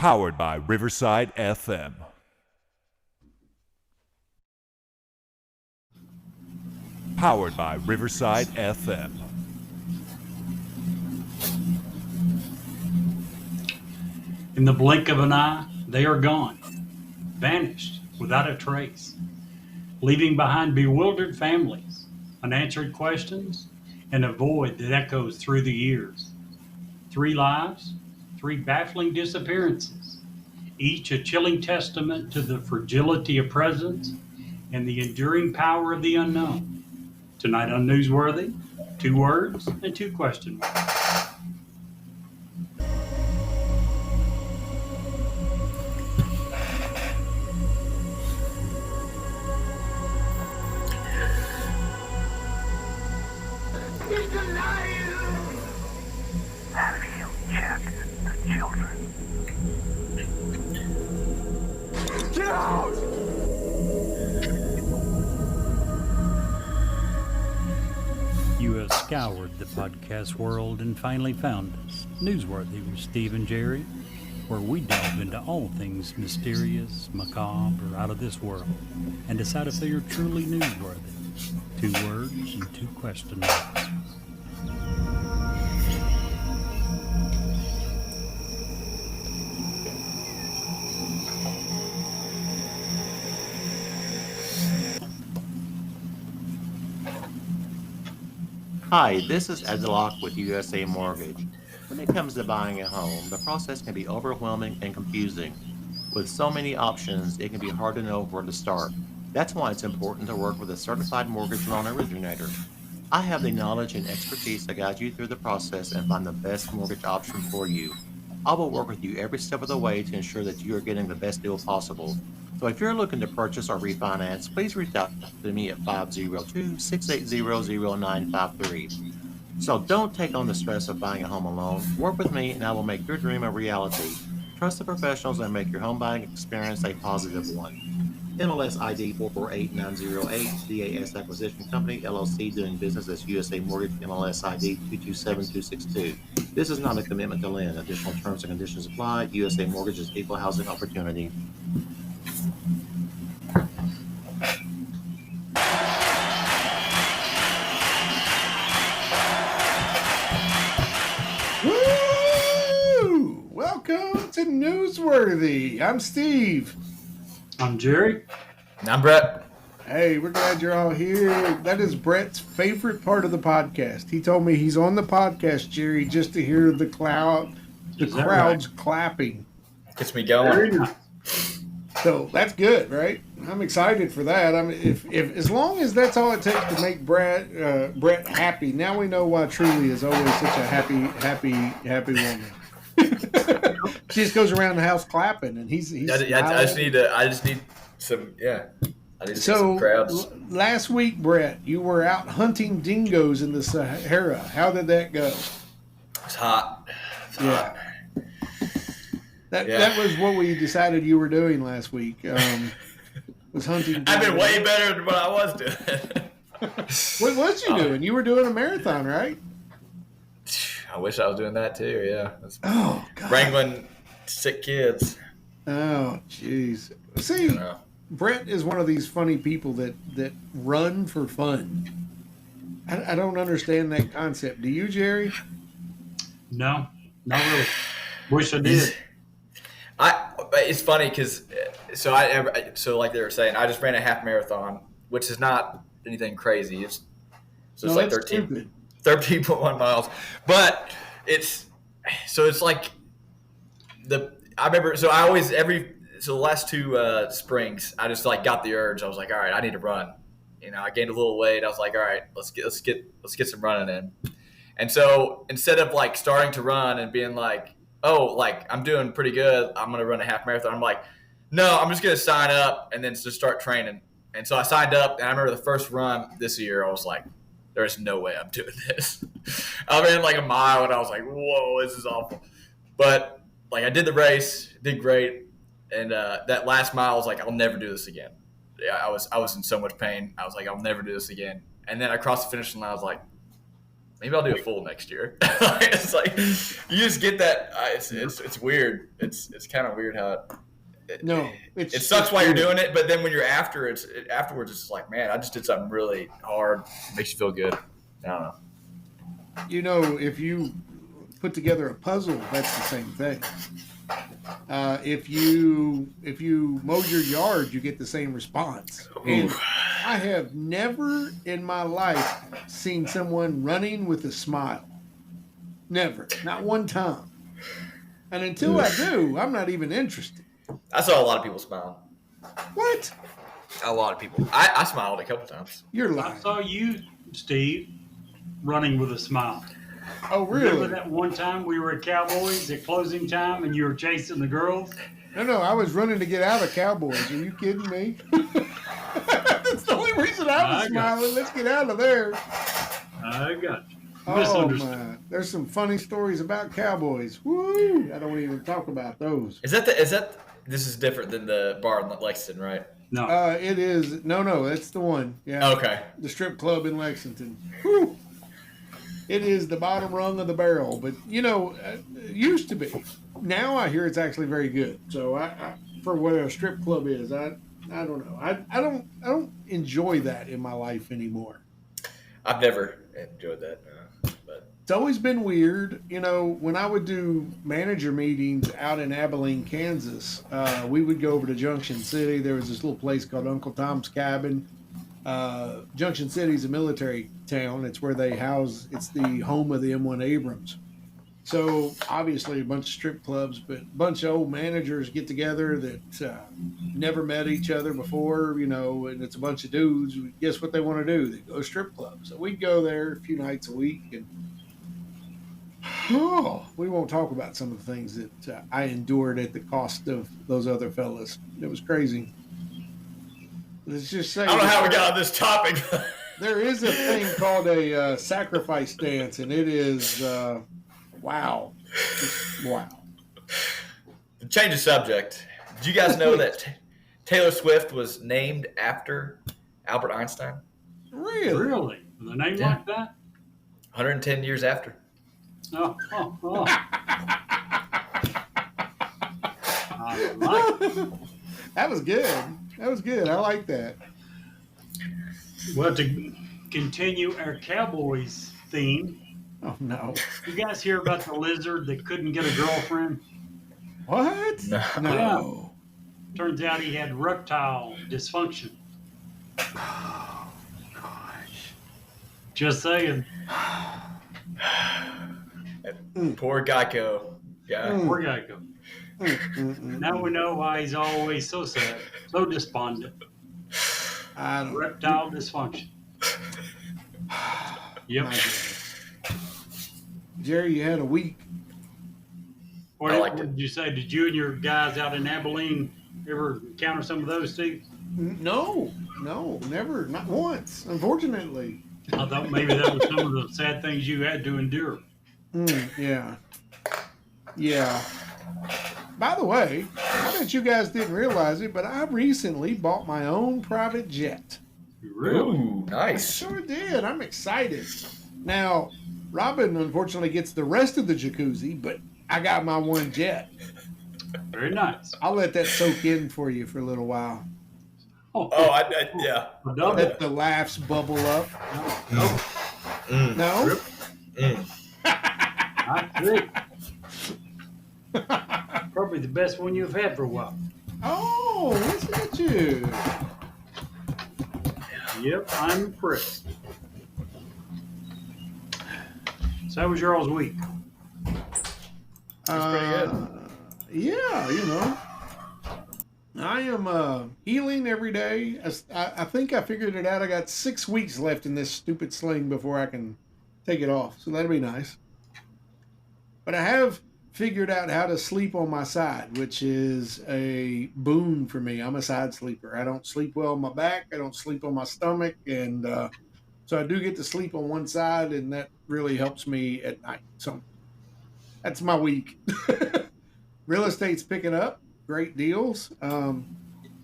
Powered by Riverside FM. Powered by Riverside FM. In the blink of an eye, they are gone, vanished without a trace, leaving behind bewildered families, unanswered questions, and a void that echoes through the years. 3 lives, 3 baffling disappearances, each a chilling testament to the fragility of presence and the enduring power of the unknown. Tonight on Newsworthy, 2 words and 2 question marks. Have you checked the children? Get out! You have scoured the podcast world and finally found us, Newsworthy with Steve and Jerry, where we delve into all things mysterious, macabre, or out of this world, and decide if they are truly newsworthy. 2 words and 2 question marks. Hi, this is Ed Locke with USA Mortgage. When it comes to buying a home, the process can be overwhelming and confusing. With so many options, it can be hard to know where to start. That's why it's important to work with a certified mortgage loan originator. I have the knowledge and expertise to guide you through the process and find the best mortgage option for you. I will work with you every step of the way to ensure that you are getting the best deal possible. So if you're looking to purchase or refinance, please reach out to me at 502-680-0953. So don't take on the stress of buying a home alone. Work with me and I will make your dream a reality. Trust the professionals and make your home buying experience a positive one. MLS ID 448908, DAS Acquisition Company, LLC, doing business as USA Mortgage, MLS ID 227262. This is not a commitment to lend. Additional terms and conditions apply. USA Mortgage is equal housing opportunity. Woo! Welcome to Newsworthy. I'm Steve. I'm Jerry. And I'm Brett. Hey, we're glad you're all here. That is Brett's favorite part of the podcast. He told me he's on the podcast, Jerry, just to hear the crowds right? clapping. Gets me going. Very nice. So that's good, right? I'm excited for that. I mean, if as long as that's all it takes to make Brett happy, now we know why Truly is always such a happy woman. She just goes around the house clapping, and he's I just need some some crowds. Last week, Brett, you were out hunting dingoes in the Sahara. How did that go? It's hot. Hot. That was what we decided you were doing last week. Was hunting. I've been way better than what I was doing. What was you doing? You were doing a marathon, right? I wish I was doing that too. Yeah. Oh God. Wrangling sick kids. Oh jeez. See, Brett is one of these funny people that run for fun. I don't understand that concept. Do you, Jerry? No, not really. Wish I did. It's funny because so like they were saying, I just ran a half marathon, which is not anything crazy. It's like 13.1 miles, but it's like I remember. So I always the last 2 springs, I just like got the urge. I was like, all right, I need to run. I gained a little weight. I was like, all right, let's get some running in. And so instead of like starting to run and being like, oh, like I'm doing pretty good, I'm gonna run a half marathon, I'm like, no, I'm just gonna sign up and then just start training. And so I signed up, and I remember the first run this year, I was like, there's no way I'm doing this. I ran like a mile, and I was like, whoa, this is awful. But like I did the race, did great, and that last mile, I was like, I'll never do this again. Yeah, I was in so much pain. I was like, I'll never do this again. And then I crossed the finish line. I was like, maybe I'll do a full next year. It's like you just get that. It's weird. It's kind of weird how it sucks while you're doing it, but then when you're afterwards, it's just like, man, I just did something really hard. It makes you feel good. I don't know. You know, if you put together a puzzle, that's the same thing. If you mow your yard, you get the same response. And I have never in my life seen someone running with a smile. Never, not one time. And until I do, I'm not even interested. I saw a lot of people smile. What? A lot of people. I smiled a couple times. You're lying. I saw you, Steve, running with a smile. Oh, really? Remember that one time we were at Cowboys at closing time and you were chasing the girls? No, I was running to get out of Cowboys. Are you kidding me? That's the only reason I was smiling. Let's get out of there. I got you. Oh, my. There's some funny stories about Cowboys. Woo! I don't even talk about those. Is that this is different than the bar in Lexington, right? No. It is. No, that's the one. Yeah. Okay. The strip club in Lexington. Whew. It is the bottom rung of the barrel, but it used to be. Now I hear it's actually very good. So I for what a strip club is, I don't know. I don't enjoy that in my life anymore. I've never enjoyed that, but it's always been weird. When I would do manager meetings out in Abilene, Kansas, we would go over to Junction City. There was this little place called Uncle Tom's Cabin. Junction City is a military town. It's where they house. It's the home of the M1 Abrams. So obviously a bunch of strip clubs, but a bunch of old managers get together that never met each other before, and it's a bunch of dudes. Guess what they want to do? They go to strip clubs. So we'd go there a few nights a week, and we won't talk about some of the things that I endured at the cost of those other fellas. It was crazy. Let's just say, I don't know how we got on this topic. There is a thing called a sacrifice dance, and it is wow. Wow. To change the subject, did you guys know that Taylor Swift was named after Albert Einstein? Really? With a name like that? 110 years after. Oh. I like it. That was good. I like that. Well, to continue our Cowboys theme, Oh, no. you guys hear about the lizard that couldn't get a girlfriend? What? No. Turns out he had erectile dysfunction. Oh, gosh. Just saying. Poor Geico guy. Poor Geico. Now we know why he's always so sad, so despondent. Erectile dysfunction. Yep. Jerry, you had a week. What did you say? Did you and your guys out in Abilene ever encounter some of those, Steve? No, never. Not once, unfortunately. I thought maybe that was some of the sad things you had to endure. Yeah. By the way, I bet you guys didn't realize it, but I recently bought my own private jet. Really? Ooh, nice. I sure did. I'm excited. Now, Robin unfortunately gets the rest of the jacuzzi, but I got my one jet. Very nice. I'll let that soak in for you for a little while. Yeah. Let the laughs bubble up. No? I agree. Probably the best one you've had for a while. Oh, listen at you. Yep, I'm impressed. So how was y'all's week? It's pretty good. Yeah, I am healing every day. I think I figured it out. I got 6 weeks left in this stupid sling before I can take it off. So that'll be nice. But I have figured out how to sleep on my side, which is a boon for me. I'm a side sleeper. I don't sleep well on my back. I don't sleep on my stomach. And so I do get to sleep on one side, and that really helps me at night. So that's my week. Real estate's picking up. Great deals.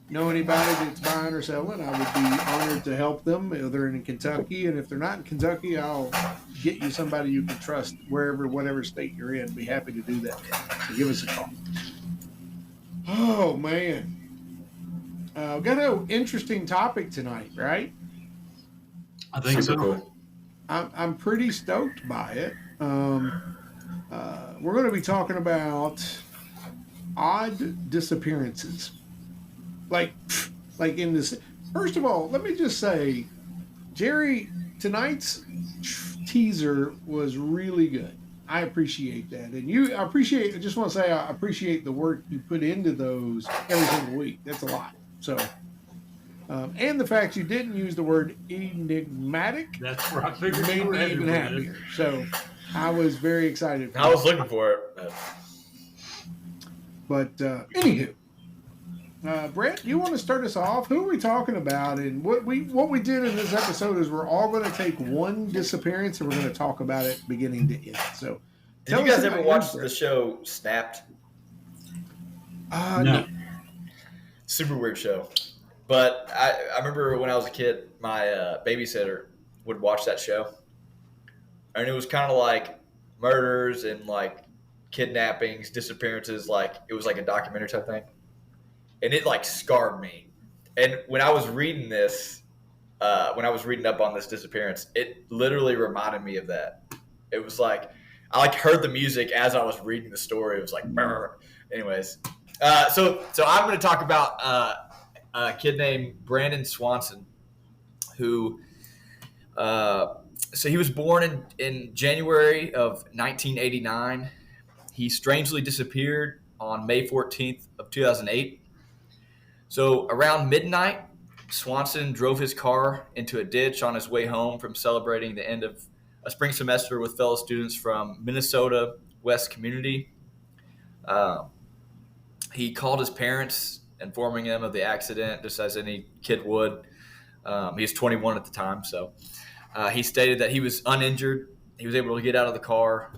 know anybody that's buying or selling, I would be honored to help them. If they're in Kentucky, and if they're not in Kentucky, I'll get you somebody you can trust wherever, whatever state you're in. Be happy to do that. So give us a call. Oh man, we've got an interesting topic tonight, right? I think Super so. cool. I'm pretty stoked by it. We're going to be talking about odd disappearances. Like in this. First of all, let me just say, Jerry, tonight's teaser was really good. I appreciate that, and I appreciate. I just want to say I appreciate the work you put into those every single week. That's a lot. So. And the fact you didn't use the word enigmatic That's where I figured made you were me headed even with happier. So I was very excited. I was looking for it. But anywho, Brett, you want to start us off? Who are we talking about? And what we did in this episode is we're all going to take one disappearance and we're going to talk about it beginning to end. So, Did you guys ever watch the show Snapped? No. Super weird show. But I remember when I was a kid, my babysitter would watch that show. And it was kind of like murders and like kidnappings, disappearances. Like it was like a documentary type thing. And it like scarred me. And when I was reading this, when I was reading up on this disappearance, it literally reminded me of that. It was like, I like heard the music as I was reading the story. It was like, brr. Anyways. So I'm going to talk about a kid named Brandon Swanson, who, so he was born in January of 1989. He strangely disappeared on May 14th of 2008. So around midnight, Swanson drove his car into a ditch on his way home from celebrating the end of a spring semester with fellow students from Minnesota West Community. He called his parents, informing them of the accident, just as any kid would. He was 21 at the time, so he stated that he was uninjured. He was able to get out of the car,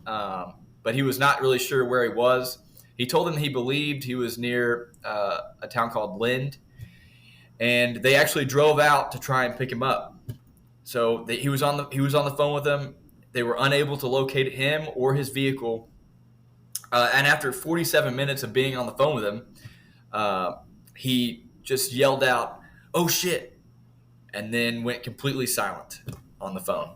but he was not really sure where he was. He told them he believed he was near a town called Lind, and they actually drove out to try and pick him up. So he was on the phone with them. They were unable to locate him or his vehicle. And after 47 minutes of being on the phone with him, he just yelled out, "Oh shit," and then went completely silent on the phone.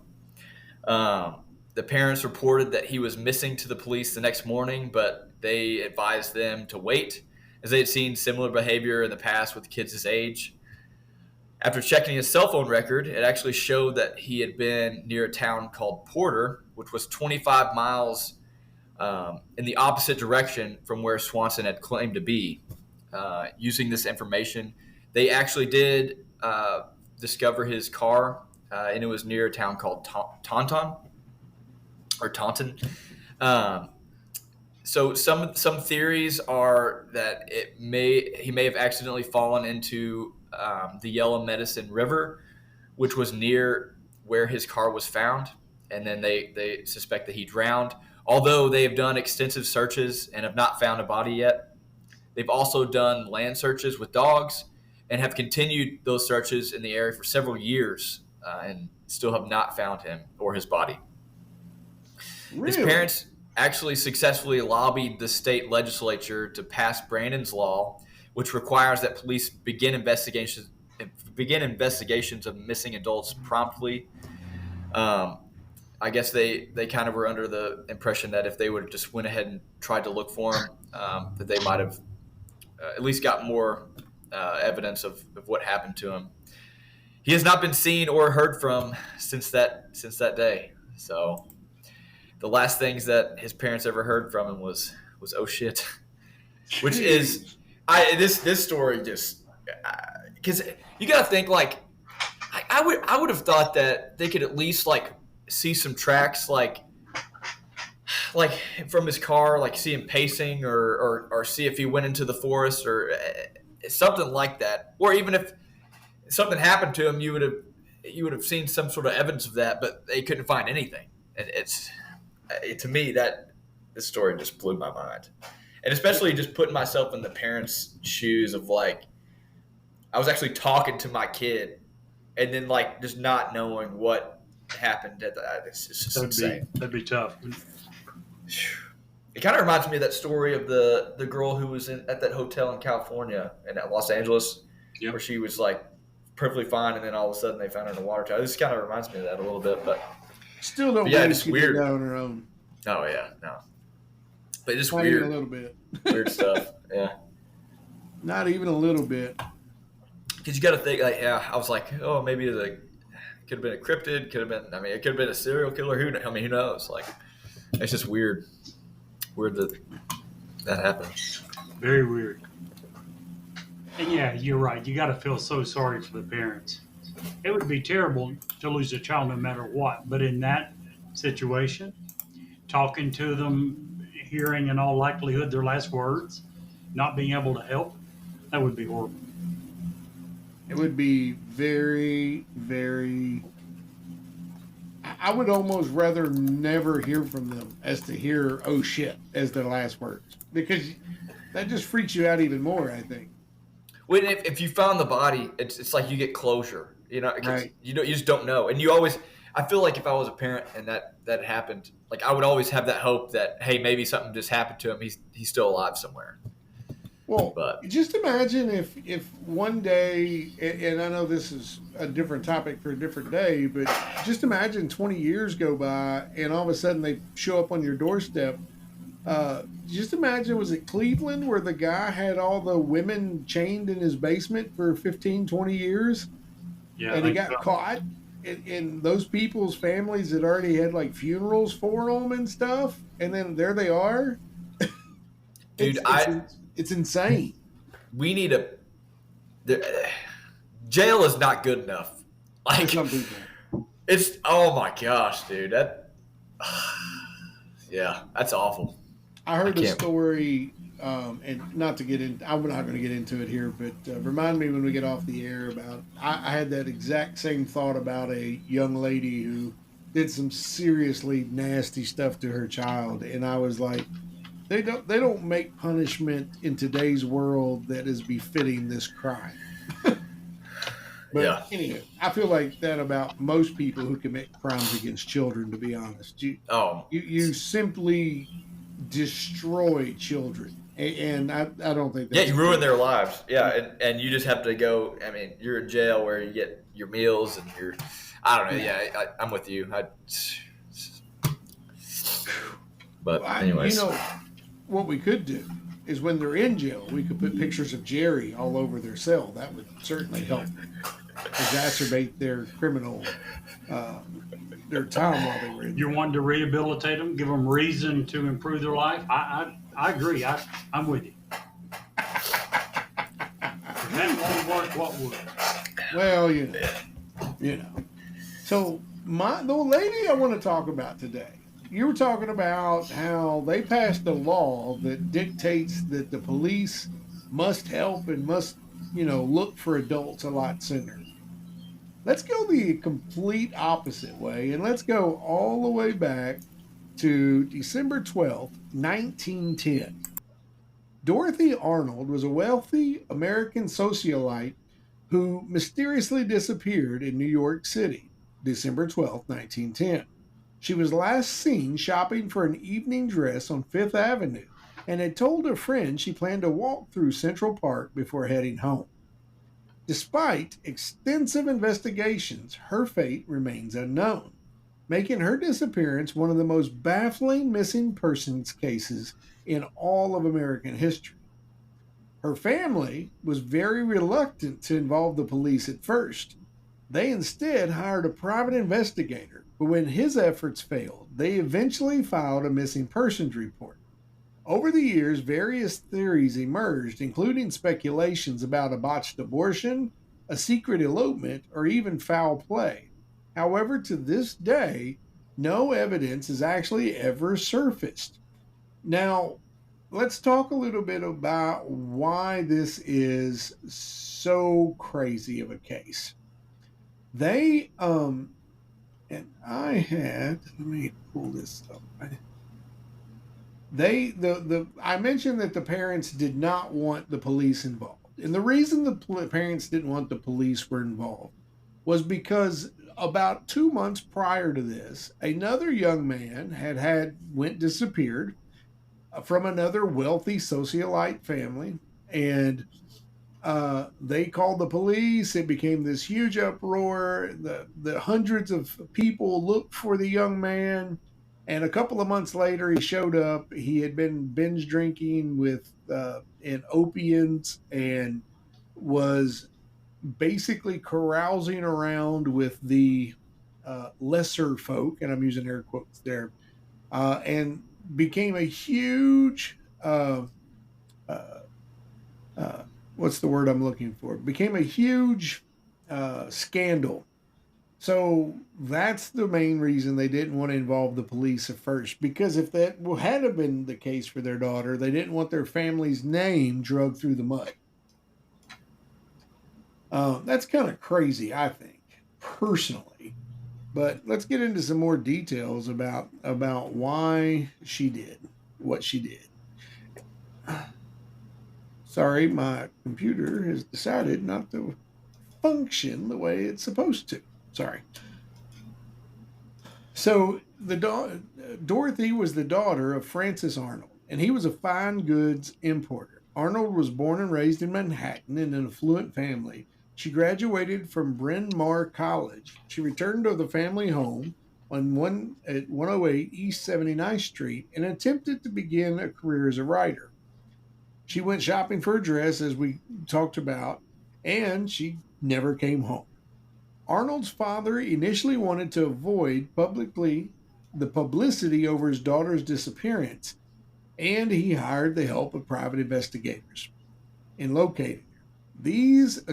The parents reported that he was missing to the police the next morning, but they advised them to wait, as they had seen similar behavior in the past with kids his age. After checking his cell phone record, it actually showed that he had been near a town called Porter, which was 25 miles in the opposite direction from where Swanson had claimed to be. Using this information, they actually did discover his car, and it was near a town called Taunton. So some theories are that he may have accidentally fallen into the Yellow Medicine River, which was near where his car was found, and then they suspect that he drowned. Although they have done extensive searches and have not found a body yet. They've also done land searches with dogs and have continued those searches in the area for several years and still have not found him or his body. Really? His parents actually successfully lobbied the state legislature to pass Brandon's law, which requires that police begin investigations of missing adults promptly. I guess they kind of were under the impression that if they would have just went ahead and tried to look for him, that they might have at least got more evidence of what happened to him. He has not been seen or heard from since that day. So the last things that his parents ever heard from him was "oh shit," which is this story just because you got to think like I would have thought that they could at least like see some tracks like from his car, like see him pacing or see if he went into the forest or something like that. Or even if something happened to him, you would have seen some sort of evidence of that, but they couldn't find anything. And to me that this story just blew my mind. And especially just putting myself in the parents' shoes of like I was actually talking to my kid, and then like just not knowing what happened at the. It's just insane. That'd be tough. It kind of reminds me of that story of the girl who was at that hotel in California and at Los Angeles, where she was like perfectly fine, and then all of a sudden they found her in a water tower. This kind of reminds me of that a little bit, but still don't. Yeah, it's weird. On her own. Oh yeah, no. But it's Not weird. even a little bit. Weird stuff. Yeah. Not even a little bit. Because you got to think, like, yeah, I was like, oh, maybe it could have been a cryptid, could have been. I mean, it could have been a serial killer. Who knows? Like, it's just weird. Weird that happened. Very weird. And yeah, you're right. You got to feel so sorry for the parents. It would be terrible to lose a child no matter what. But in that situation, talking to them, hearing in all likelihood their last words, not being able to help, that would be horrible. It would be very, very. I would almost rather never hear from them as to hear "oh shit" as their last words, because that just freaks you out even more, I think. When if you found the body, it's like you get closure. You know, Right. you just don't know, and you always. I feel like if I was a parent and that happened, like I would always have that hope that hey, maybe something just happened to him. He's still alive somewhere. Well, But just imagine if one day, and I know this is a different topic for a different day, but just imagine 20 years go by and all of a sudden they show up on your doorstep. Just imagine, was it Cleveland where the guy had all the women chained in his basement for 15, 20 years? Yeah, And he got caught? And those people's families had already had like funerals for them and stuff. And then there they are. dude, It's insane. we need jail is not good enough. Like Some people. it's oh my gosh, dude, yeah, that's awful. I heard a can't- story, and not to get in, I'm not going to get into it here, but remind me when we get off the air about, I had that exact same thought about a young lady who did some seriously nasty stuff to her child, and I was like, they don't make punishment in today's world that is befitting this crime. But Yeah. anyway, I feel like that about most people who commit crimes against children, to be honest. You simply destroy children. And I don't think that's Yeah, you ruin their lives. Yeah, and you just have to go. I mean, you're in jail where you get your meals and your. I don't know. Yeah, I'm with you. But anyways, what we could do is when they're in jail, we could put pictures of Jerry all over their cell. That would certainly help exacerbate their criminal, their time while they were in jail. You're wanting to rehabilitate them, give them reason to improve their life. I agree. I'm with you. If that won't work, what would? Well, you know. So the lady I want to talk about today, you were talking about how they passed a law that dictates that the police must help and must, look for adults a lot sooner. Let's go the complete opposite way, and let's go all the way back to December 12th, 1910. Dorothy Arnold was a wealthy American socialite who mysteriously disappeared in New York City, December 12th, 1910. She was last seen shopping for an evening dress on Fifth Avenue and had told a friend she planned to walk through Central Park before heading home. Despite extensive investigations, her fate remains unknown, making her disappearance one of the most baffling missing persons cases in all of American history. Her family was very reluctant to involve the police at first. They instead hired a private investigator, but when his efforts failed, they eventually filed a missing persons report. Over the years, various theories emerged, including speculations about a botched abortion, a secret elopement, or even foul play. However, to this day, no evidence has actually ever surfaced. Now, let's talk a little bit about why this is so crazy of a case. They, and I had, let me pull this up. I mentioned that the parents did not want the police involved. And the reason the parents didn't want the police were involved was because about 2 months prior to this, another young man went disappeared from another wealthy socialite family, and they called the police. It became this huge uproar. The hundreds of people looked for the young man, and a couple of months later, he showed up. He had been binge drinking with and opiates, and was basically carousing around with the lesser folk, and I'm using air quotes there, and became a huge uh, what's the word I'm looking for? Became a huge scandal. So that's the main reason they didn't want to involve the police at first. Because if that had have been the case for their daughter, they didn't want their family's name dragged through the mud. That's kind of crazy, I think, personally. But let's get into some more details about why she did what she did. Sorry, my computer has decided not to function the way it's supposed to. Sorry. So Dorothy was the daughter of Francis Arnold, and he was a fine goods importer. Arnold was born and raised in Manhattan in an affluent family. She graduated from Bryn Mawr College. She returned to the family home at 108 East 79th Street and attempted to begin a career as a writer. She went shopping for a dress, as we talked about, and she never came home. Arnold's father initially wanted to avoid the publicity over his daughter's disappearance, and he hired the help of private investigators in locating her. These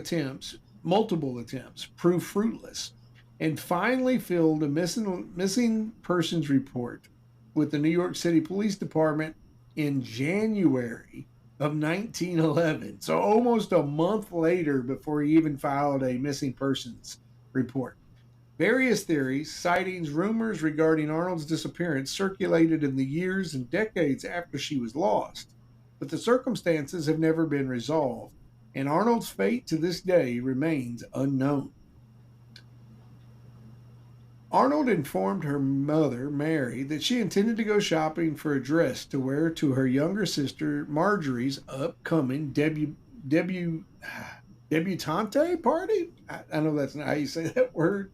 multiple attempts, proved fruitless, and finally filled a missing persons report with the New York City Police Department in January of 1911. So almost a month later before he even filed a missing persons report. Various theories, sightings, rumors regarding Arnold's disappearance circulated in the years and decades after she was lost, but the circumstances have never been resolved, and Arnold's fate to this day remains unknown. Arnold informed her mother, Mary, that she intended to go shopping for a dress to wear to her younger sister Marjorie's upcoming debutante party. I know that's not how you say that word.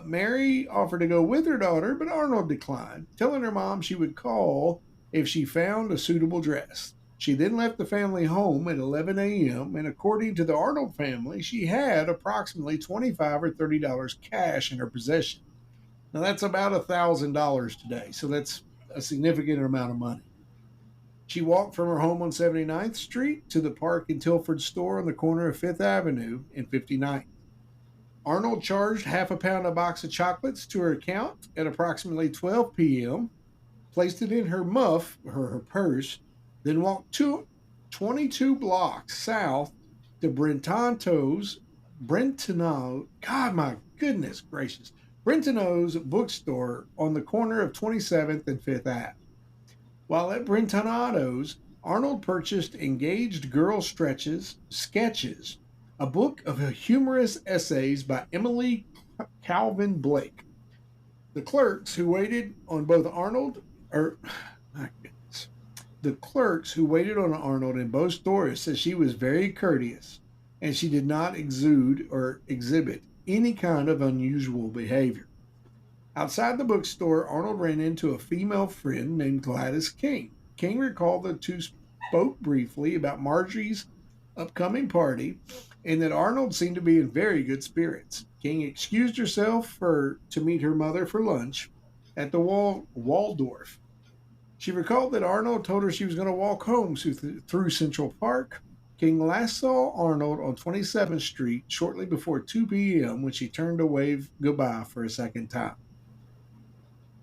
Mary offered to go with her daughter, but Arnold declined, telling her mom she would call if she found a suitable dress. She then left the family home at 11 a.m., and according to the Arnold family, she had approximately $25 or $30 cash in her possession. Now, that's about $1,000 today, so that's a significant amount of money. She walked from her home on 79th Street to the Park and Tilford store on the corner of 5th Avenue and 59th. Arnold charged half a pound a box of chocolates to her account at approximately 12 p.m., placed it in her her purse, then walked 22 blocks south to Brentano's bookstore on the corner of 27th and 5th Ave. While at Brentano's, Arnold purchased Engaged Girl Sketches, a book of humorous essays by Emily Calvin Blake. The clerks who waited on Arnold in both stores said she was very courteous, and she did not exude or exhibit any kind of unusual behavior. Outside the bookstore, Arnold ran into a female friend named Gladys King. King recalled the two spoke briefly about Marjorie's upcoming party and that Arnold seemed to be in very good spirits. King excused herself to meet her mother for lunch at the Waldorf. She recalled that Arnold told her she was going to walk home through Central Park. King last saw Arnold on 27th Street shortly before 2 p.m. when she turned to wave goodbye for a second time.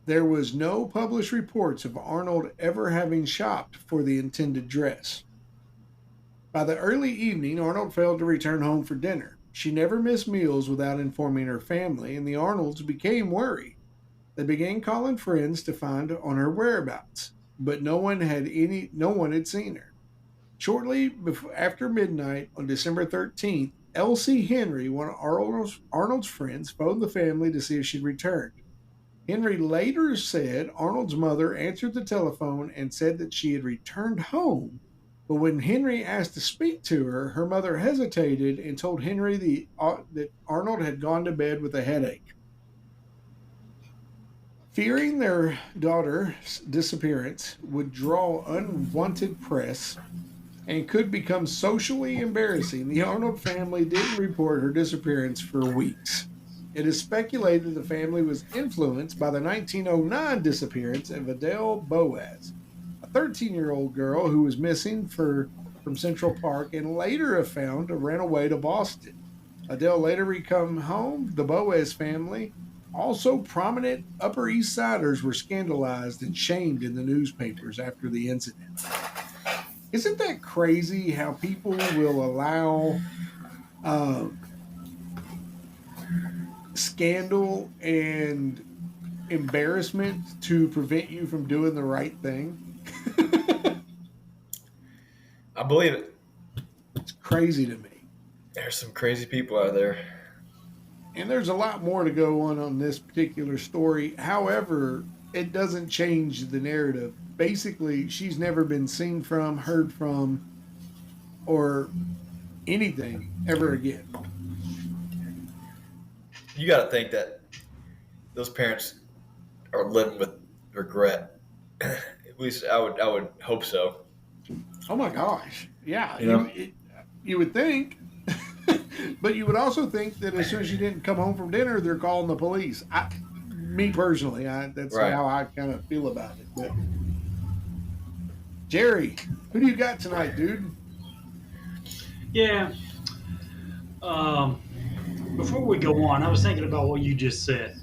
There was no published reports of Arnold ever having shopped for the intended dress. By the early evening, Arnold failed to return home for dinner. She never missed meals without informing her family, and the Arnolds became worried. They began calling friends to find on her whereabouts, but no one had seen her. Shortly after midnight on December 13th, Elsie Henry, one of Arnold's friends, phoned the family to see if she'd returned. Henry later said Arnold's mother answered the telephone and said that she had returned home. But when Henry asked to speak to her, her mother hesitated and told Henry that Arnold had gone to bed with a headache. Fearing their daughter's disappearance would draw unwanted press and could become socially embarrassing, the Arnold family didn't report her disappearance for weeks. It is speculated the family was influenced by the 1909 disappearance of Adele Boaz, a 13-year-old girl who was missing from Central Park and later found to ran away to Boston. Adele later returned home. The Boaz family, also prominent Upper East Siders, were scandalized and shamed in the newspapers after the incident. Isn't that crazy how people will allow scandal and embarrassment to prevent you from doing the right thing? I believe it. It's crazy to me. There's some crazy people out there. And there's a lot more to go on this particular story. However, it doesn't change the narrative. Basically, she's never been seen from, heard from, or anything ever again. You got to think that those parents are living with regret. At least I would hope so. Oh my gosh. Yeah. You know? You would think. But you would also think that as soon as you didn't come home from dinner, they're calling the police. Me personally, that's Right. how I kind of feel about it. But Jerry, who do you got tonight, dude? Yeah. Before we go on, I was thinking about what you just said.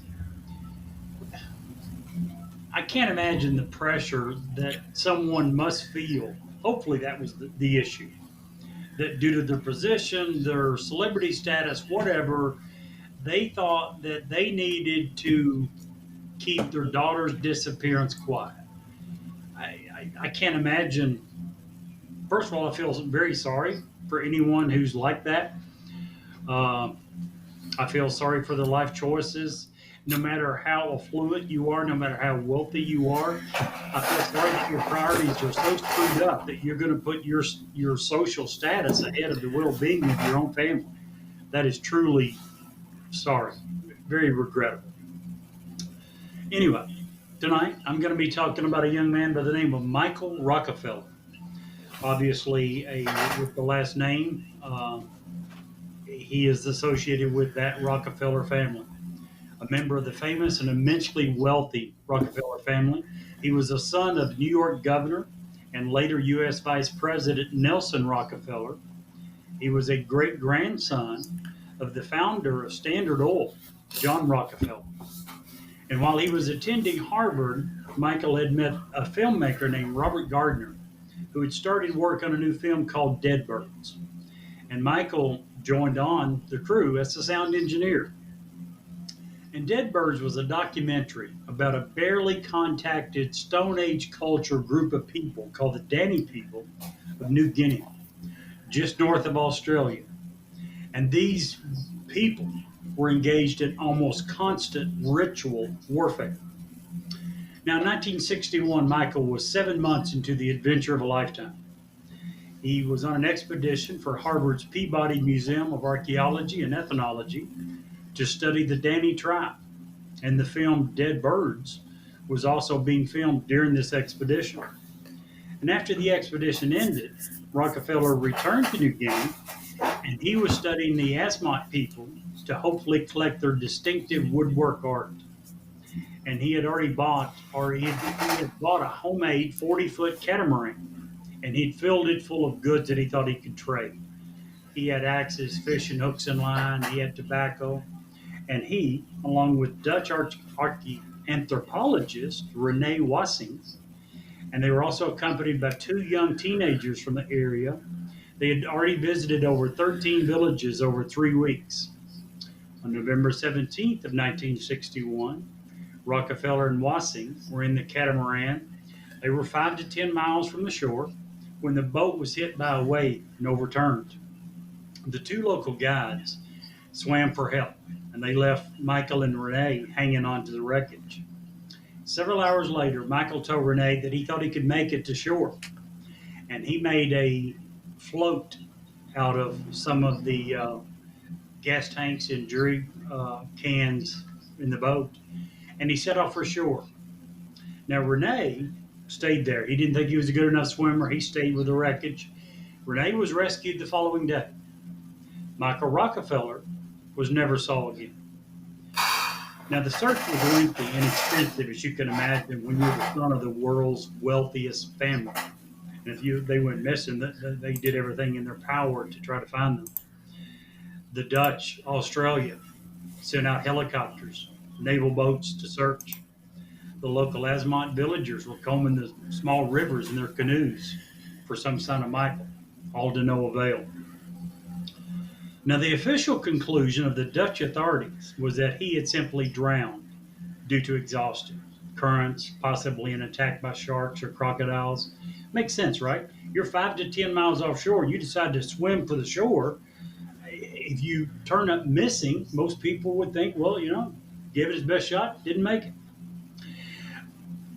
I can't imagine the pressure that someone must feel. Hopefully, that was the issue. That due to their position, their celebrity status, whatever, they thought that they needed to keep their daughter's disappearance quiet. I can't imagine. First of all, I feel very sorry for anyone who's like that. I feel sorry for their life choices. No matter how affluent you are, no matter how wealthy you are, I feel sorry that your priorities are so screwed up that you're going to put your social status ahead of the well-being of your own family. That is truly sorry, very regrettable. Anyway, tonight I'm going to be talking about a young man by the name of Michael Rockefeller. Obviously, with the last name, he is associated with that Rockefeller family. A member of the famous and immensely wealthy Rockefeller family. He was a son of New York governor and later U.S. Vice President Nelson Rockefeller. He was a great-grandson of the founder of Standard Oil, John Rockefeller. And while he was attending Harvard, Michael had met a filmmaker named Robert Gardner, who had started work on a new film called Dead Birds. And Michael joined on the crew as a sound engineer. And Dead Birds was a documentary about a barely contacted Stone Age culture group of people called the Dani people of New Guinea, just north of Australia. And these people were engaged in almost constant ritual warfare. Now, in 1961, Michael was 7 months into the adventure of a lifetime. He was on an expedition for Harvard's Peabody Museum of Archaeology and Ethnology to study the Dani tribe. And the film Dead Birds was also being filmed during this expedition. And after the expedition ended, Rockefeller returned to New Guinea, and he was studying the Asmat people to hopefully collect their distinctive woodwork art. And he had already bought, or he had bought a homemade 40-foot catamaran, and he'd filled it full of goods that he thought he could trade. He had axes, fishing hooks and line, he had tobacco, and he, along with Dutch anthropologist Rene Wassings, and they were also accompanied by two young teenagers from the area. They had already visited over 13 villages over 3 weeks. On November 17th of 1961, Rockefeller and Wassings were in the catamaran. They were 5 to 10 miles from the shore when the boat was hit by a wave and overturned. The two local guides swam for help, and they left Michael and Renee hanging onto the wreckage. Several hours later, Michael told Renee that he thought he could make it to shore, and he made a float out of some of the gas tanks and jerry cans in the boat, and he set off for shore. Now, Renee stayed there. He didn't think he was a good enough swimmer. He stayed with the wreckage. Renee was rescued the following day. Michael Rockefeller was never saw again. Now, the search was lengthy and expensive, as you can imagine, when you're the son of the world's wealthiest family. And if they went missing, they did everything in their power to try to find them. The Dutch, Australia, sent out helicopters, naval boats to search. The local Asmont villagers were combing the small rivers in their canoes for some sign of Michael, all to no avail. Now, the official conclusion of the Dutch authorities was that he had simply drowned due to exhaustion, currents, possibly an attack by sharks or crocodiles. Makes sense, right? You're 5 to 10 miles offshore. You decide to swim for the shore. If you turn up missing, most people would think, well, gave it his best shot, didn't make it.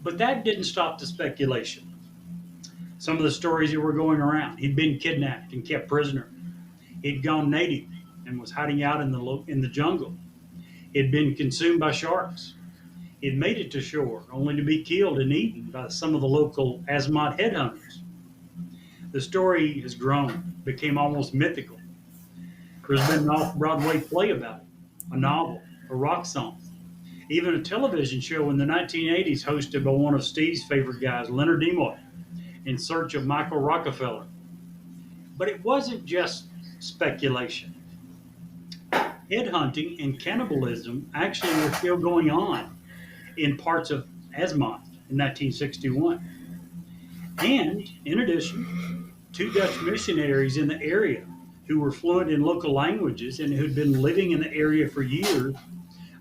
But that didn't stop the speculation. Some of the stories that were going around: he'd been kidnapped and kept prisoner. He'd gone native and was hiding out in the jungle. He'd been consumed by sharks. He'd made it to shore only to be killed and eaten by some of the local Asmont headhunters. The story has grown, became almost mythical. There's been an off-Broadway play about it, a novel, a rock song, even a television show in the 1980s hosted by one of Steve's favorite guys, Leonard Nimoy, in search of Michael Rockefeller. But it wasn't just speculation. Headhunting and cannibalism actually were still going on in parts of Asmont in 1961. And in addition, 2 Dutch missionaries in the area who were fluent in local languages and who'd been living in the area for years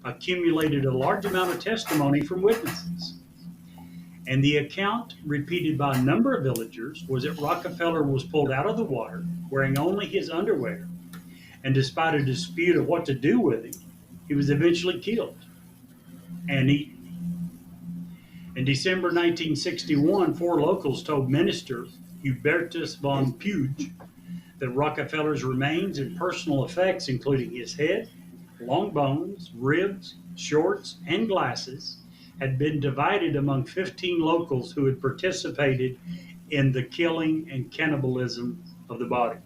accumulated a large amount of testimony from witnesses. And the account, repeated by a number of villagers, was that Rockefeller was pulled out of the water wearing only his underwear, and despite a dispute of what to do with him, he was eventually killed and eaten. In December 1961, 4 locals told Minister Hubertus von Puig that Rockefeller's remains and personal effects, including his head, long bones, ribs, shorts, and glasses, had been divided among 15 locals who had participated in the killing and cannibalism of the body.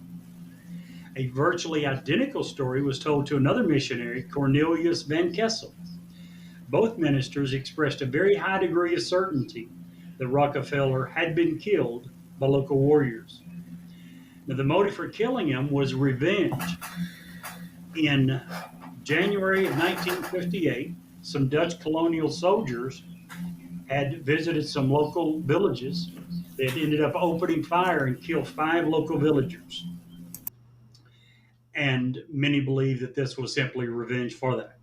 A virtually identical story was told to another missionary, Cornelius van Kessel. Both ministers expressed a very high degree of certainty that Rockefeller had been killed by local warriors. Now, the motive for killing him was revenge. In January of 1958, some Dutch colonial soldiers had visited some local villages. They had ended up opening fire and killed 5 local villagers. And many believe that this was simply revenge for that.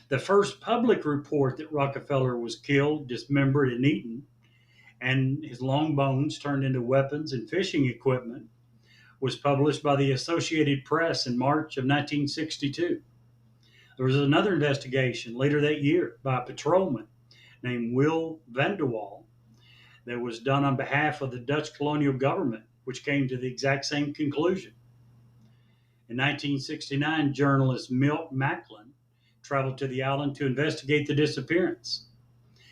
The first public report that Rockefeller was killed, dismembered, and eaten, and his long bones turned into weapons and fishing equipment, was published by the Associated Press in March of 1962. There was another investigation later that year by a patrolman named Will van der Waal that was done on behalf of the Dutch colonial government, which came to the exact same conclusion. In 1969, journalist Milt Macklin traveled to the island to investigate the disappearance.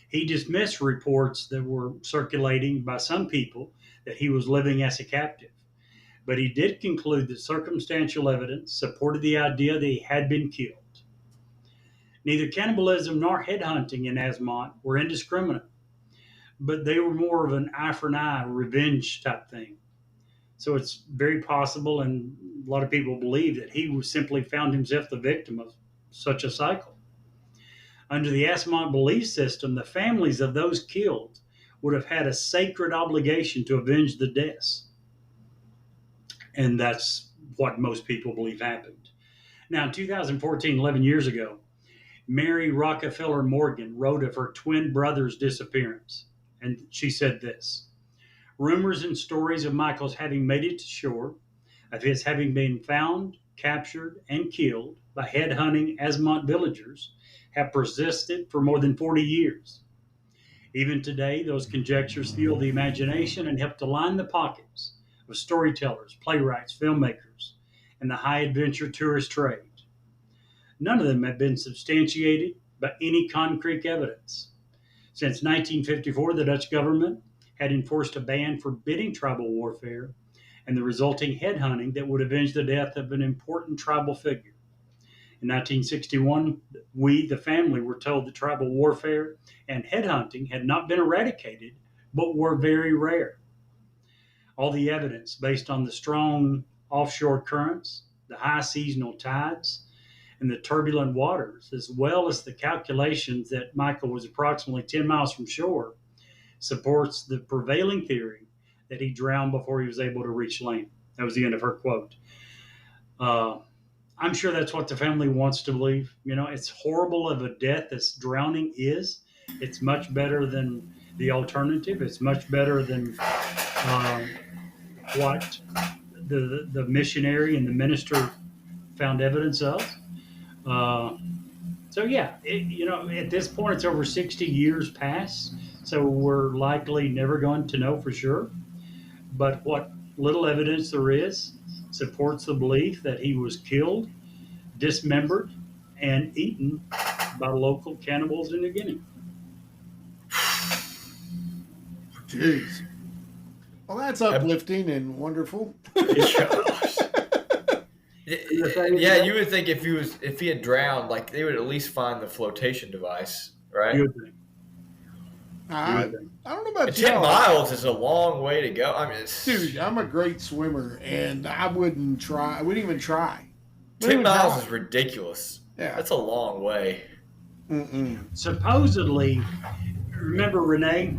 He dismissed reports that were circulating by some people that he was living as a captive, but he did conclude that circumstantial evidence supported the idea that he had been killed. Neither cannibalism nor headhunting in Asmont were indiscriminate, but they were more of an eye for an eye, revenge type thing. So it's very possible, and a lot of people believe, that he was simply found himself the victim of such a cycle. Under the Asmont belief system, the families of those killed would have had a sacred obligation to avenge the deaths. And that's what most people believe happened. Now, in 2014, 11 years ago, Mary Rockefeller Morgan wrote of her twin brother's disappearance. And she said this: Rumors and stories of Michael's having made it to shore, of his having been found, captured, and killed by head-hunting Asmont villagers have persisted for more than 40 years. Even today, those conjectures fuel the imagination and help to line the pockets of storytellers, playwrights, filmmakers, and the high adventure tourist trade. None of them have been substantiated by any concrete evidence. Since 1954, the Dutch government had enforced a ban forbidding tribal warfare and the resulting headhunting that would avenge the death of an important tribal figure. In 1961, we, the family, were told that tribal warfare and headhunting had not been eradicated, but were very rare. All the evidence, based on the strong offshore currents, the high seasonal tides, and the turbulent waters, as well as the calculations that Michael was approximately 10 miles from shore, supports the prevailing theory that he drowned before he was able to reach land. That was the end of her quote. I'm sure that's what the family wants to believe. You know, it's horrible of a death as drowning is. It's much better than the alternative. It's much better than what the missionary and the minister found evidence of. So yeah, at this point, it's over 60 years past. So we're likely never going to know for sure. But what little evidence there is supports the belief that he was killed, dismembered, and eaten by local cannibals in New Guinea. Jeez. Well, that's uplifting and wonderful. Yeah, you would think if he had drowned, like they would at least find the flotation device, right? You would think. I don't know about 10 miles is a long way to go. I mean, dude, I'm a great swimmer, and I wouldn't try. I wouldn't even try. 10 miles is ridiculous. Yeah, that's a long way. Supposedly, remember Renee?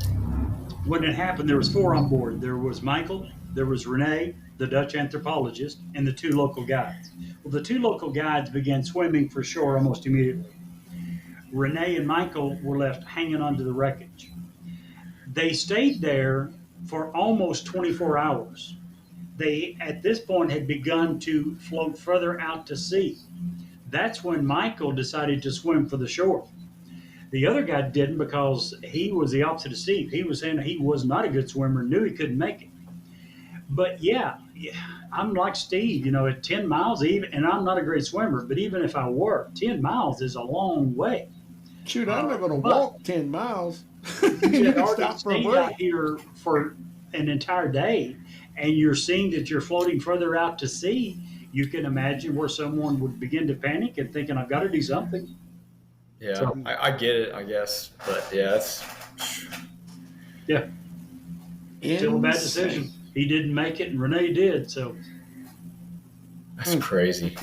When it happened, there was 4 on board. There was Michael, there was Renee, the Dutch anthropologist, and the 2 local guides. Well, the 2 local guides began swimming for shore almost immediately. Renee and Michael were left hanging onto the wreckage. They stayed there for almost 24 hours. They, at this point, had begun to float further out to sea. That's when Michael decided to swim for the shore. The other guy didn't because he was the opposite of Steve. He was saying he was not a good swimmer, knew he couldn't make it. But yeah, I'm like Steve, at 10 miles, even, and I'm not a great swimmer, but even if I were, 10 miles is a long way. Shoot, I'm not going to walk 10 miles. You had already stayed out here for an entire day, and you're seeing that you're floating further out to sea. You can imagine where someone would begin to panic and thinking, I've got to do something. Yeah, so, I get it, I guess. But yeah, still a bad decision. He didn't make it, and Renee did. So that's crazy.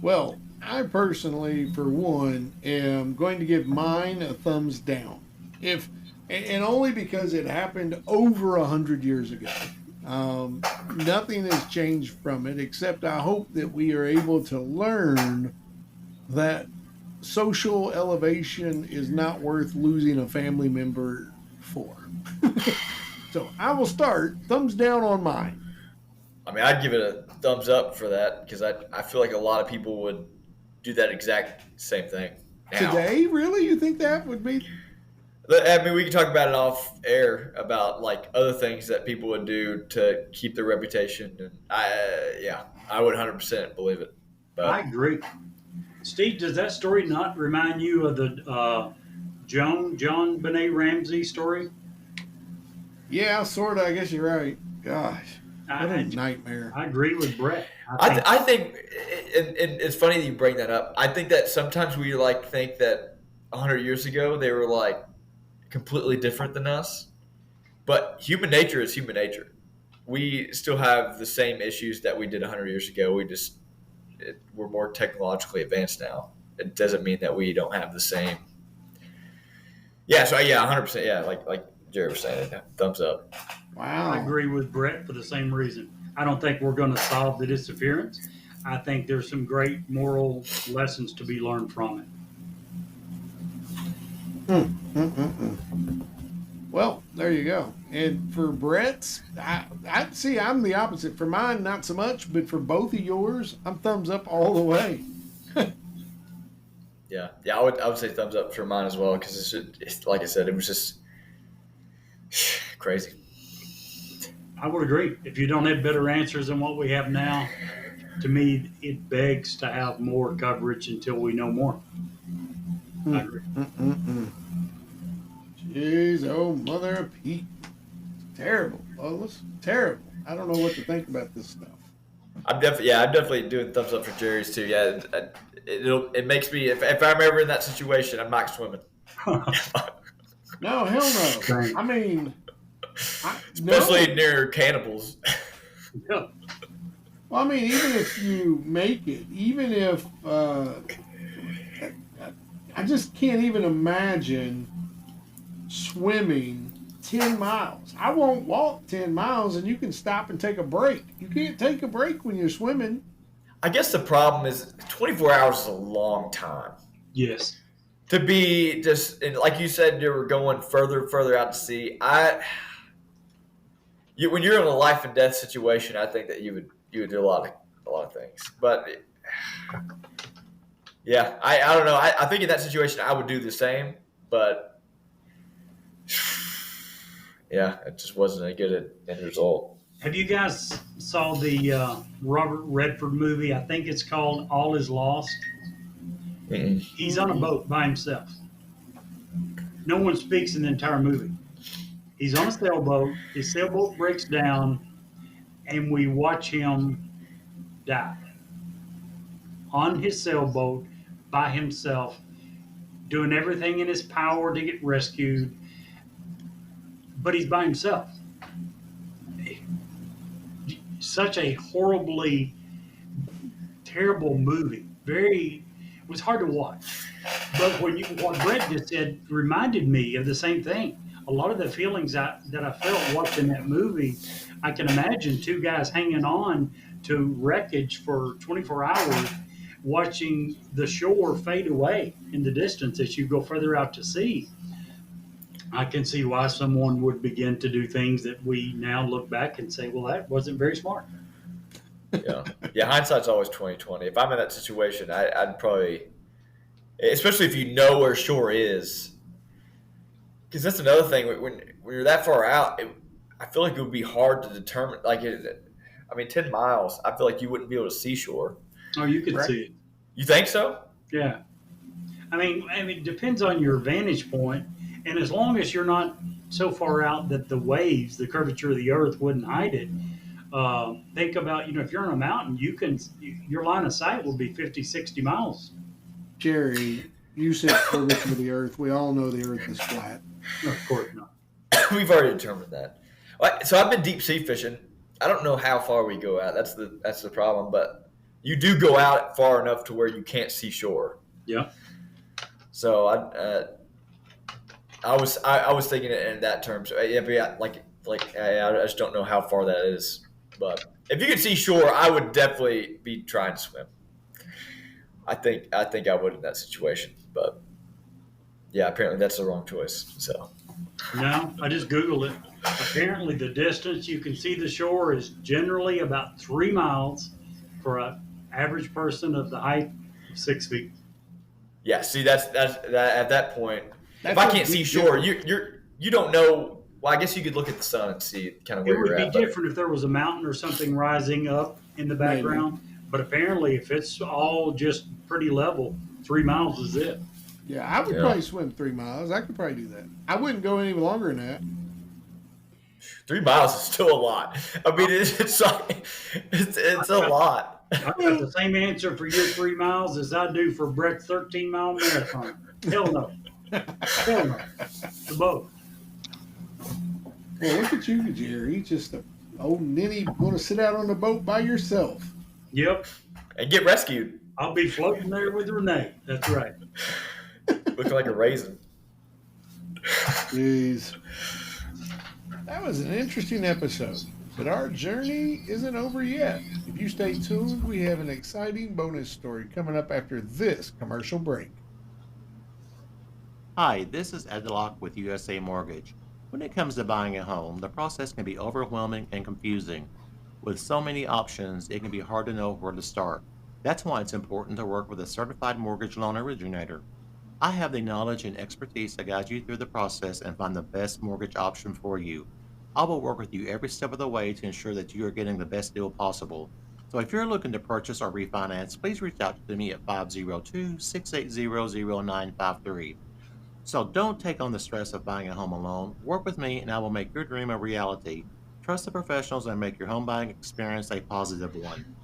Well, I personally, for one, am going to give mine a thumbs down. And only because it happened over 100 years ago. Nothing has changed from it, except I hope that we are able to learn that social elevation is not worth losing a family member for. So I will start thumbs down on mine. I mean, I'd give it a thumbs up for that because I feel like a lot of people would do that exact same thing now. Today, really? You think that would be? I mean, we can talk about it off air about like other things that people would do to keep their reputation, and I would 100% believe it. But I agree. Steve, does that story not remind you of the John Benet Ramsey story? Yeah, sort of. I guess you're right. Gosh, what a nightmare. I agree with Brett. I think and it's funny that you bring that up. I think that sometimes we think that 100 years ago they were like completely different than us, but human nature is human nature. We still have the same issues that we did 100 years ago. We're more technologically advanced now. It doesn't mean that we don't have the same. Yeah. So 100%. Yeah. Like Jerry was saying, thumbs up. Wow. I agree with Brett for the same reason. I don't think we're going to solve the disappearance. I think there's some great moral lessons to be learned from it. Well, there you go. And for Brett's, I see. I'm the opposite. For mine, not so much, but for both of yours, I'm thumbs up all the way. Yeah. I would say thumbs up for mine as well because it's like I said, it was just crazy. I would agree. If you don't have better answers than what we have now, to me, it begs to have more coverage until we know more. I agree. Jeez, oh mother of Pete. Terrible, Lois. Terrible. I don't know what to think about this stuff. I'm definitely doing thumbs up for Jerry's too. Yeah, it makes me if I'm ever in that situation, I'm not swimming. No, hell no. I mean, especially near cannibals. Yeah. Well, I mean, even if you make it, even if I just can't even imagine swimming 10 miles. I won't walk 10 miles and you can stop and take a break. You can't take a break when you're swimming. I guess the problem is 24 hours is a long time. Yes. To be just, and like you said, you were going further out to sea. When you're in a life and death situation, I think that you would do a lot of things. But yeah, I don't know. I think in that situation I would do the same, but yeah, it just wasn't a good end result. Have you guys saw the Robert Redford movie? I think it's called All Is Lost. Mm-mm. He's on a boat by himself. No one speaks in the entire movie. He's on a sailboat. His sailboat breaks down, and we watch him die on his sailboat by himself, doing everything in his power to get rescued. But he's by himself. Such a horribly terrible movie. It was hard to watch. But what Brett just said reminded me of the same thing. A lot of the feelings that I felt watching that movie, I can imagine two guys hanging on to wreckage for 24 hours, watching the shore fade away in the distance as you go further out to sea. I can see why someone would begin to do things that we now look back and say, well, that wasn't very smart. Yeah. Hindsight's always 20/20. If I'm in that situation, I'd probably, especially if you know where shore is, because that's another thing. When you're that far out, I feel like it would be hard to determine. 10 miles. I feel like you wouldn't be able to see shore. Oh, you could see it. You think so? Yeah. I mean, it depends on your vantage point. And as long as you're not so far out that the waves, the curvature of the earth wouldn't hide it, think about, if you're on a mountain, your line of sight will be 50, 60 miles. Jerry, you said curvature of the earth. We all know the earth is flat. No, of course not. We've already determined that. So I've been deep sea fishing. I don't know how far we go out. That's the problem. But you do go out far enough to where you can't see shore. Yeah. So I was thinking it in that terms. I just don't know how far that is. But if you could see shore, I would definitely be trying to swim. I think I would in that situation. But yeah, apparently that's the wrong choice. So no, I just Googled it. Apparently, the distance you can see the shore is generally about 3 miles for an average person of the height of 6 feet. Yeah, see, that's at that point. That's if I can't see shore, you don't know. Well, I guess you could look at the sun and see kind of where you're at. It would be different if there was a mountain or something rising up in the background. Maybe. But apparently, if it's all just pretty level, 3 miles is it. Yeah, I would probably swim 3 miles. I could probably do that. I wouldn't go any longer than that. 3 miles is still a lot. I mean, it's a lot. I got the same answer for your 3 miles as I do for Brett's 13-mile marathon. Hell no. Hell no. The boat. Well, look at you, Jerry. Just an old ninny going to sit out on the boat by yourself. Yep. And get rescued. I'll be floating there with Renee. That's right. Looking like a raisin. Jeez. That was an interesting episode. But our journey isn't over yet. If you stay tuned, we have an exciting bonus story coming up after this commercial break. Hi, this is Ed Locke with USA Mortgage. When it comes to buying a home, the process can be overwhelming and confusing. With so many options, it can be hard to know where to start. That's why it's important to work with a certified mortgage loan originator. I have the knowledge and expertise to guide you through the process and find the best mortgage option for you. I will work with you every step of the way to ensure that you are getting the best deal possible. So if you're looking to purchase or refinance, please reach out to me at 502-680-0953. So don't take on the stress of buying a home alone. Work with me and I will make your dream a reality. Trust the professionals and make your home buying experience a positive one.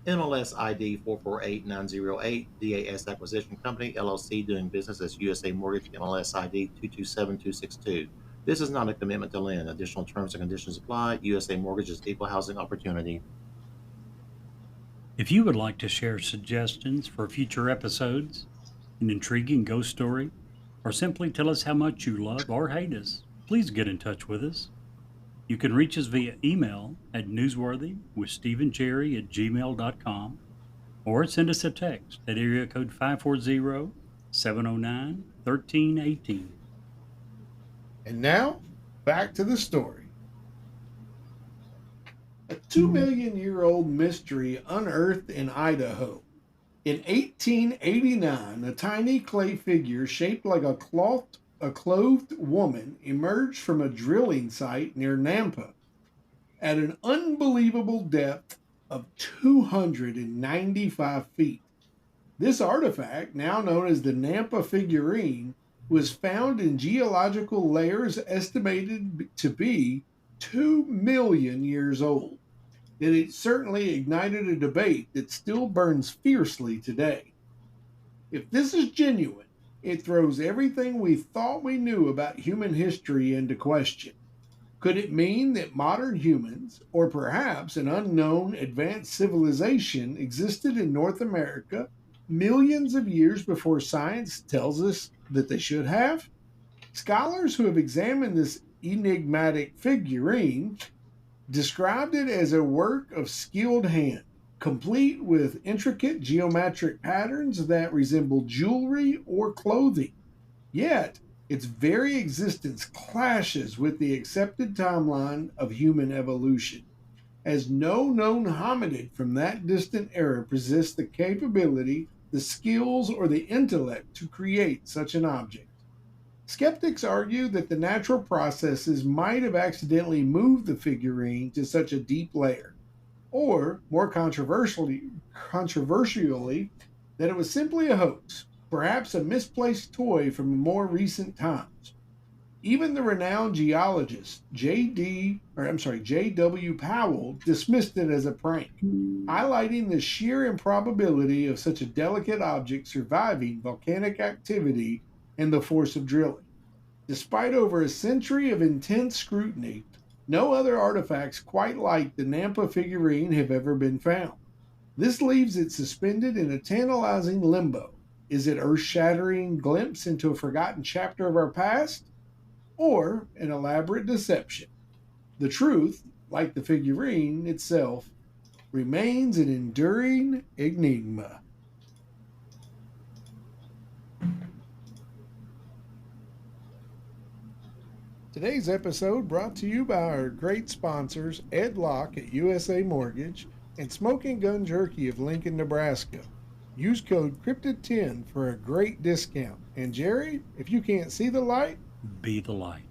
MLS ID 448908, DAS Acquisition Company, LLC, doing business as USA Mortgage, MLS ID 227262. This is not a commitment to lend. Additional terms and conditions apply. USA Mortgage is equal housing opportunity. If you would like to share suggestions for future episodes, an intriguing ghost story, or simply tell us how much you love or hate us, please get in touch with us. You can reach us via email at newsworthywithstephencherry@gmail.com or send us a text at area code 540-709-1318. And now, back to the story. A 2 million-year-old mystery unearthed in Idaho. In 1889, a tiny clay figure shaped like a clothed woman emerged from a drilling site near Nampa at an unbelievable depth of 295 feet. This artifact, now known as the Nampa figurine, was found in geological layers estimated to be 2 million years old. Yet it certainly ignited a debate that still burns fiercely today. If this is genuine, it throws everything we thought we knew about human history into question. Could it mean that modern humans, or perhaps an unknown advanced civilization, existed in North America millions of years before science tells us that they should have? Scholars who have examined this enigmatic figurine described it as a work of skilled hand, complete with intricate geometric patterns that resemble jewelry or clothing. Yet, its very existence clashes with the accepted timeline of human evolution, as no known hominid from that distant era possessed the capability, the skills, or the intellect to create such an object. Skeptics argue that the natural processes might have accidentally moved the figurine to such a deep layer, or, more controversially, that it was simply a hoax, perhaps a misplaced toy from more recent times. Even the renowned geologist J.W. Powell dismissed it as a prank, highlighting the sheer improbability of such a delicate object surviving volcanic activity and the force of drilling. Despite over a century of intense scrutiny, no other artifacts quite like the Nampa figurine have ever been found. This leaves it suspended in a tantalizing limbo. Is it earth-shattering glimpse into a forgotten chapter of our past? Or an elaborate deception? The truth, like the figurine itself, remains an enduring enigma. Today's episode brought to you by our great sponsors, Ed Locke at USA Mortgage and Smoking Gun Jerky of Lincoln, Nebraska. Use code CRYPTID10 for a great discount. And Jerry, if you can't see the light, Be the light.